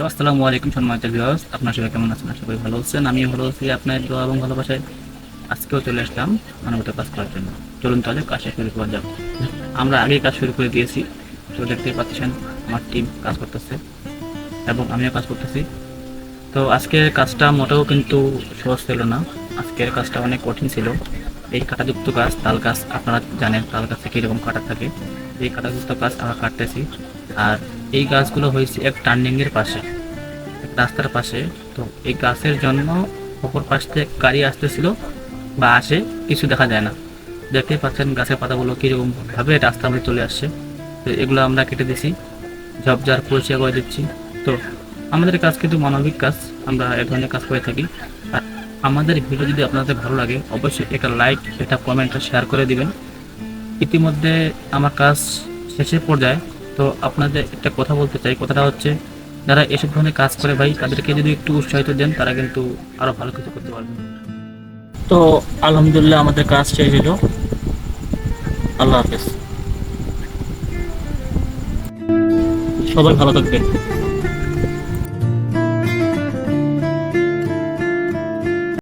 তো আসসালামু আলাইকুম সম্মানিত ভিউয়ার্স, আপনারা সবাই কেমন আছেন? সবাই ভালো আছেন, আমিও ভালো আছি। আপনার দোয়া এবং ভালোবাসায় আজকেও চলে আসলাম মানবতা কাজ করার জন্য। চলুন তাহলে কাজটা শুরু করা যাক। আমরা আগেই কাজ শুরু করে দিয়েছি, তো দেখতেই পাচ্ছেন আমার টিম কাজ করতেছে এবং আমিও কাজ করতেছি। তো আজকের কাজটা মোটেও কিন্তু সহজ ছিল না, আজকের কাজটা অনেক কঠিন ছিল। এই কাঁটাযুক্ত গাছ, তাল গাছ, আপনারা জানেন তাল গাছে কীরকম কাটা থাকে। এই কাঁটাযুক্ত গাছ আমরা কাটতেছি। আর এই গাছগুলো হয়েছে এক টার্নিংয়ের পাশে, রাস্তার পাশে। তো এই গাছের জন্য অপর পাশ থেকে গাড়ি আসতেছিল বা আসে, কিছু দেখা যায় না। দেখতেই পাচ্ছেন গাছের পাতাগুলো কীরকম ভাবে রাস্তার মধ্যে চলে আসছে। তো এগুলো আমরা কেটে দিছি, ঝপঝাড় পরিষ্কার করে দিচ্ছি। তো আমাদের কাজ কিন্তু মানবিক কাজ, আমরা এ ধরনের কাজ করে থাকি। আর আমাদের ভিডিও যদি আপনাদের ভালো লাগে, অবশ্যই একটা লাইক, একটা কমেন্ট, শেয়ার করে দিবেন। ইতিমধ্যে আমার কাজ শেষের পর্যায়ে। তো আপনাদের একটা কথা বলতে চাই, কথাটা হচ্ছে যারা এসব ধরনের কাজ করে ভাই, তাদেরকে যদি একটু উৎসাহিত দেন, তারা কিন্তু আরো ভালো কিছু করতে পারবে। তো আলহামদুলিল্লাহ আমাদের কাজ শেষ হলো। আল্লাহ হাফেজ, সবাই ভালো থাকবেন।